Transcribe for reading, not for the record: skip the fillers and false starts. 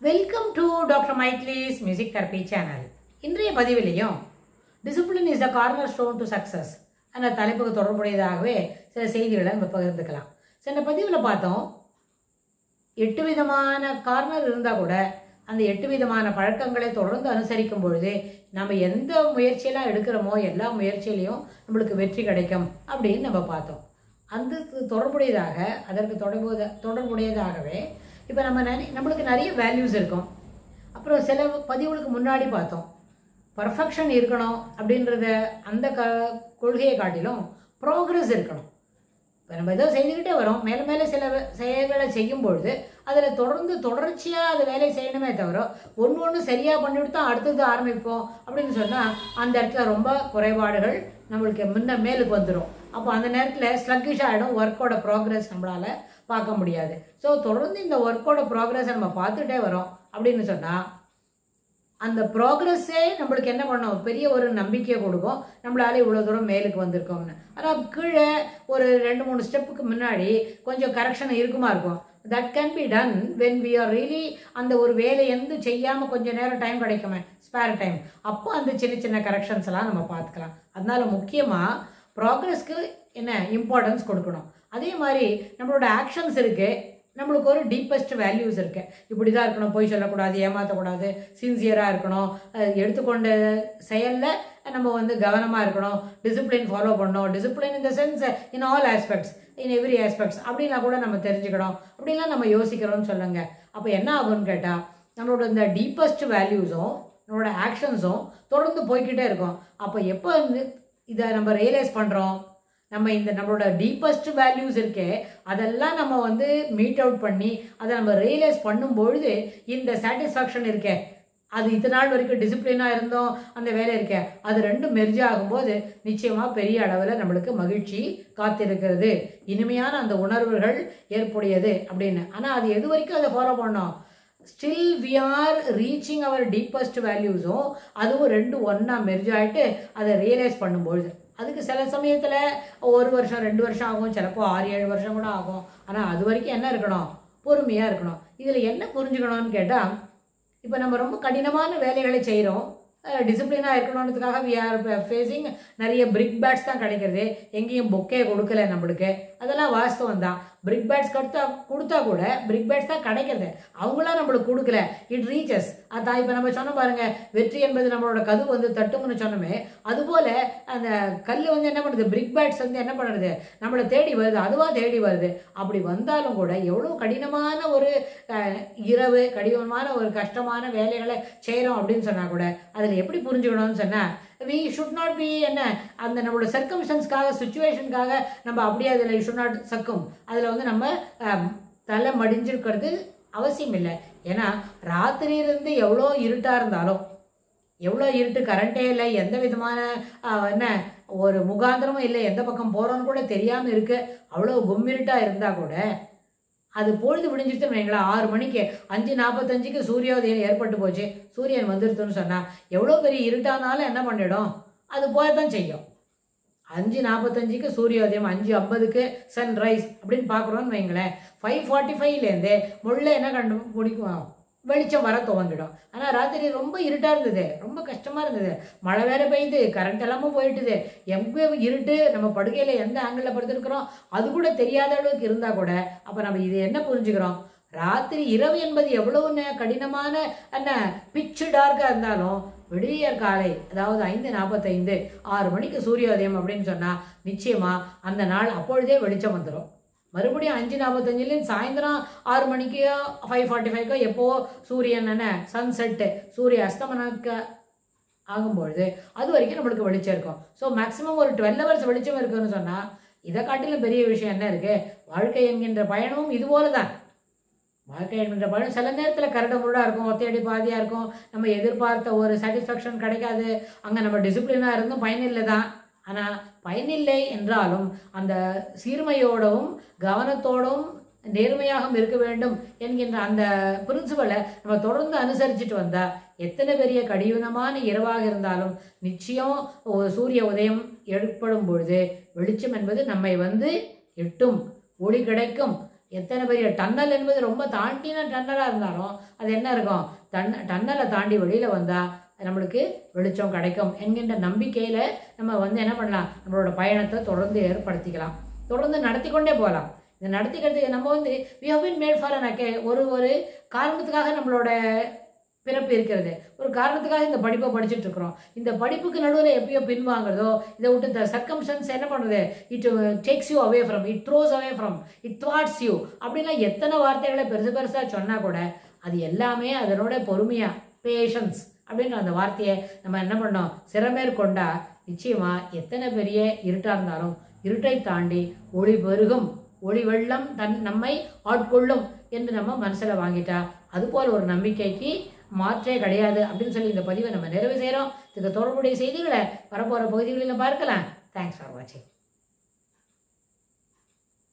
Welcome to Dr. Maitli's Music Therapy channel. இன்றைய பதிவிலையும் Discipline is the cornerstone to success என்ற தலைப்புக்கு தொடர்புடையதாகவே சில செய்திகளை நம்ம பகிர்ந்துக்கலாம். சென்ற பதிவில் பார்த்தோம் 8 விதமான கார்னர் இருந்தால் கூட அந்த 8 விதமான பழக்கங்களை தொடர்ந்து அனுசரிக்கும் பொழுது நம்ம எந்த முயற்சியெல்லாம் எடுக்கிறோமோ எல்லா முயற்சியிலையும் நம்மளுக்கு வெற்றி கிடைக்கும் அப்படின்னு நம்ம பார்த்தோம். அந்த தொடர்புடையதாக அதற்கு தொடர்புடையதாகவே இப்போ நம்மளுக்கு நிறைய வேல்யூஸ் இருக்கும். அப்புறம் சில பதிவுகளுக்கு முன்னாடி பார்த்தோம் பர்ஃபெக்ஷன் இருக்கணும் அப்படின்றத அந்த கொள்கையை காட்டிலும் ப்ரோக்ரஸ் இருக்கணும். இப்போ நம்ம ஏதோ செய்துக்கிட்டே வரோம், மேலே மேலே சில செயல்களை செய்யும் பொழுது அதில் தொடர்ச்சியாக அது வேலை செய்யணுமே தவிர ஒன்று சரியாக பண்ணிவிட்டு தான் அடுத்தது ஆரம்பிப்போம் அப்படின்னு சொன்னால் அந்த இடத்துல ரொம்ப குறைபாடுகள் நம்மளுக்கு மேலுக்கு வந்துடும். அப்போ அந்த நேரத்தில் ஸ்லக்கிஷ் ஆகிடும், ஒர்க்கோட ப்ராக்ரஸ் நம்மளால் பார்க்க முடியாது. ஸோ தொடர்ந்து இந்த ஒர்க்கோட ப்ராக்ரஸை நம்ம பார்த்துட்டே வரோம் அப்படின்னு சொன்னால் அந்த ப்ராக்ரஸே நம்மளுக்கு என்ன பண்ணோம், பெரிய ஒரு நம்பிக்கையை கொடுக்கும், நம்மளால இவ்வளோ தூரம் மேலுக்கு வந்திருக்கோம்னு. ஆனால் கீழே ஒரு 2-3 ஸ்டெப்புக்கு முன்னாடி கொஞ்சம் கரெக்ஷன் இருக்குமா இருக்கும். That can be done when we are really அந்த ஒரு வேலை எந்த செய்யாமல் கொஞ்சம் நேரம் டைம் கிடைக்குமே, ஸ்பேர் டைம், அப்போ அந்த சின்ன சின்ன கரெக்ஷன்ஸ் எல்லாம் நம்ம பார்த்துக்கலாம். அதனால முக்கியமாக ப்ராக்ரஸ்க்கு என்ன இம்பார்ட்டன்ஸ் கொடுக்கணும். அதே மாதிரி நம்மளோட ஆக்ஷன்ஸ் இருக்குது, நம்மளுக்கு ஒரு டீப்பஸ்ட் வேல்யூஸ் இருக்கு. இப்படி தான் இருக்கணும், பொய் சொல்லக்கூடாது, ஏமாற்றக்கூடாது, சின்சியராக இருக்கணும், எடுத்துக்கொண்ட செயலில் நம்ம கவனமாக இருக்கணும், டிசிப்ளின் ஃபாலோ பண்ணணும். Discipline in the sense in all aspects, in every aspects அப்படின்னா கூட நம்ம தெரிஞ்சுக்கணும், அப்படின்லாம் நம்ம யோசிக்கிறோம்னு சொல்லுங்க. அப்போ என்ன ஆகும்னு கேட்டால் நம்மளோட இந்த டீப்பஸ்ட் வேல்யூஸும் நம்மளோட ஆக்ஷன்ஸும் தொடர்ந்து போய்கிட்டே இருக்கும். அப்போ எப்போ இதை நம்ம ரியலைஸ் பண்ணுறோம், நம்மளோட டீப்பஸ்ட் வேல்யூஸ் இருக்கே அதெல்லாம் நம்ம மீட் அவுட் பண்ணி அதை நம்ம ரியலைஸ் பண்ணும்பொழுது இந்த சாட்டிஸ்ஃபேக்ஷன் இருக்கே, அது இத்தனை நாள் வரைக்கும் டிசிப்ளினாக இருந்தோம் அந்த வேலை இருக்கே, அது ரெண்டும் மெர்ஜ் ஆகும்போது நிச்சயமாக பெரிய அளவில் நம்மளுக்கு மகிழ்ச்சி காத்திருக்கிறது, இனிமையான அந்த உணர்வுகள் ஏற்புடையது அப்படின்னு. ஆனால் அது எது வரைக்கும் அதை ஃபாலோ பண்ணோம், still we are reaching our deepest வேல்யூஸும் அதுவும் ரெண்டும் ஒன்றா மெர்ஜ் ஆகிட்டு அதை ரியலைஸ் பண்ணும்பொழுது அதுக்கு சில சமயத்தில் 1 வருஷம் 2 வருஷம் ஆகும், சிலப்போ 6-7 வருஷம் கூட ஆகும். ஆனால் அது வரைக்கும் என்ன இருக்கணும், பொறுமையாக இருக்கணும். இதில் என்ன புரிஞ்சுக்கணும்னு கேட்டால் இப்போ நம்ம ரொம்ப கடினமான வேலைகளை செய்கிறோம், டிசிப்ளினாக இருக்கணுன்றதுக்காக வி ஆர் ஃபேஸிங் நிறைய பிரிக் பேட்ஸ் தான் கிடைக்கிறது, எங்கேயும் பொக்கே கொடுக்கல நம்மளுக்கு, அதெல்லாம் வாஸ்தவம் தான். பிரிக் பேட்ஸ் கொடுத்தா கூட பிரிக் பேட்ஸ் தான் கிடைக்கிறது, அவங்களாம் நம்மளுக்கு கொடுக்கல, இட் ரீச்சஸ். அதான் இப்போ நம்ம சொன்ன பாருங்க, வெற்றி என்பது நம்மளோட கதவு தட்டும்னு சொன்னோமே, அதுபோல் அந்த கல் என்ன பண்ணுறது, பிரிக் பேட்ஸ் என்ன பண்ணுறது, நம்மளை தேடி வருது, அதுவாக தேடி வருது. அப்படி வந்தாலும் கூட எவ்வளோ கடினமான ஒரு இரவு, கடினமான ஒரு கஷ்டமான வேலைகளை செய்கிறோம் அப்படின்னு சொன்னால் கூட அதில் எப்படி புரிஞ்சுக்கணும்னு சொன்னால் வி ஷுட் நாட் பி அந்த நம்மளோட சர்க்கம்ஸ்டன்ஸ்க்காக சுச்சுவேஷனுக்காக நம்ம அப்படியே அதில் ஷுட் நாட் சக்கும், அதில் நம்ம தலை மடிஞ்சிருக்கிறது அவசியம் இல்லை. ஏன்னா ராத்திரியிலிருந்து எவ்வளோ இருட்டாக இருந்தாலும், எவ்வளோ இருட்டு, கரண்ட்டே இல்லை, எந்த விதமான ஒரு முகாந்திரமும் இல்லை, எந்த பக்கம் போகிறோன்னு கூட தெரியாமல் இருக்கு, அவ்வளோ கும்மிருட்டாக இருந்தால் கூட அது பொழுது விடிஞ்சிருச்சுன்னு வைங்களா, 6 மணிக்கு 5:45க்கு சூரியோதயம் ஏற்பட்டு போச்சு, சூரியன் வந்துருதுன்னு சொன்னால் எவ்வளோ பெரிய இருட்டானாலும் என்ன பண்ணிடும், அது போயத்தான் செய்யும். 5:45க்கு சூரியோதயம், 5:50க்கு சன்ரைஸ் அப்படின்னு பார்க்குறோன்னு வைங்களேன், 5:45லேருந்தே முள்ள என்ன முடிக்கும், வெளிச்சம் வர துவங்கிடும். ஆனால் ராத்திரி ரொம்ப இருட்டாக இருந்தது, ரொம்ப கஷ்டமாக இருந்தது, மழை வேற பெய்யுது, கரண்ட் எல்லாமும் போயிட்டுது, எங்கே இருட்டு, நம்ம படுக்கையில் எந்த ஆங்கிளில் படுத்துருக்குறோம் அது கூட தெரியாத அளவுக்கு இருந்தால் கூட அப்போ நம்ம இது என்ன புரிஞ்சுக்கிறோம், ராத்திரி இரவு என்பது எவ்வளவு கடினமான பிச்சு டார்க்காக இருந்தாலும் விடியற் காலை, அதாவது 5:45 6 மணிக்கு சூரியோதயம் அப்படின்னு சொன்னால் நிச்சயமாக அந்த நாள் அப்பொழுதே வெளிச்சம் வந்துடும். மறுபடியும் 5:45 சாயந்தரம் 6 மணிக்கோ 5:45கோ எப்போ சூரியன் சன்செட்டு, சூரிய அஸ்தமனக்கு ஆகும்பொழுது அது வரைக்கும் நம்மளுக்கு வெளிச்சம் இருக்கும். ஸோ மேக்ஸிமம் ஒரு 12 hours வெளிச்சம் இருக்குன்னு சொன்னால் இதை காட்டிலும் பெரிய விஷயம் என்ன இருக்குது. வாழ்க்கை என்கின்ற பயணமும் இது போல தான். வாழ்க்கை என்கின்ற பயணம் சில நேரத்தில் கரடு முருடாக இருக்கும், ஒத்தையடி பாதியாக இருக்கும், நம்ம எதிர்பார்த்த ஒரு சாட்டிஸ்ஃபேக்ஷன் கிடைக்காது, அங்கே நம்ம டிசிப்ளினாக இருந்தும் பயனில்லை தான். ஆனால் பயனில்லை என்றாலும் அந்த சீர்மையோடவும் கவனத்தோடும் நேர்மையாகவும் இருக்க வேண்டும் என்கின்ற அந்த பிரின்சிபலை நம்ம தொடர்ந்து அனுசரிச்சுட்டு வந்தால் எத்தனை பெரிய கடினமான இரவாக இருந்தாலும் நிச்சயம் ஒரு சூரிய உதயம் ஏற்படும் பொழுது வெளிச்சம் என்பது நம்மை எட்டும், ஒளி கிடைக்கும், எத்தனை பெரிய டன்னல் என்பது ரொம்ப தாண்டின டன்னலாக இருந்தாலும் அது என்ன இருக்கும், டன்னலை தாண்டி வெளியில் வந்தால் நம்மளுக்கு வெளிச்சம் கிடைக்கும் என்கின்ற நம்பிக்கையில் நம்ம என்ன பண்ணலாம், நம்மளோட பயணத்தை தொடர்ந்து ஏற்படுத்திக்கலாம், தொடர்ந்து நடத்தி கொண்டே போகலாம். இதை நடத்திக்கிறதுக்கு நம்ம we have been made for ஒரு காரணத்துக்காக நம்மளோட பிறப்பு இருக்கிறது, ஒரு காரணத்துக்காக இந்த படிப்பை படிச்சுட்டு இருக்கிறோம். இந்த படிப்புக்கு நடுவில் எப்பயோ பின்வாங்கிறதோ இதை விட்டு இந்த சர்க்கம்ஸ்டன்ஸ் என்ன பண்ணுறது, it takes you away from, it throws away from, it thoughts you அப்படின்லாம் எத்தனை வார்த்தைகளை பெருசாக சொன்னால் கூட அது எல்லாமே அதனோட பொறுமையாக பேஷன்ஸ் அப்படின்ற அந்த வார்த்தையை நம்ம என்ன பண்ணோம் சிறமேற்கொண்டா நிச்சயமாக எத்தனை பெரிய இருட்டாக இருந்தாலும் இருட்டை தாண்டி ஒளி பெருகும், ஒளி வெள்ளம் நம்மை ஆட்கொள்ளும் என்று நம்ம மனசில் வாங்கிட்டா அதுபோல் ஒரு நம்பிக்கைக்கு மாற்றே கிடையாது அப்படின்னு சொல்லி இந்த பதிவை நம்ம நிறைவு செய்கிறோம். இதுக்கு தொடர்புடைய செய்திகளை வரப்போகிற பகுதிகளில் பார்க்கலாம். தேங்க்ஸ் ஃபார் வாட்சிங்.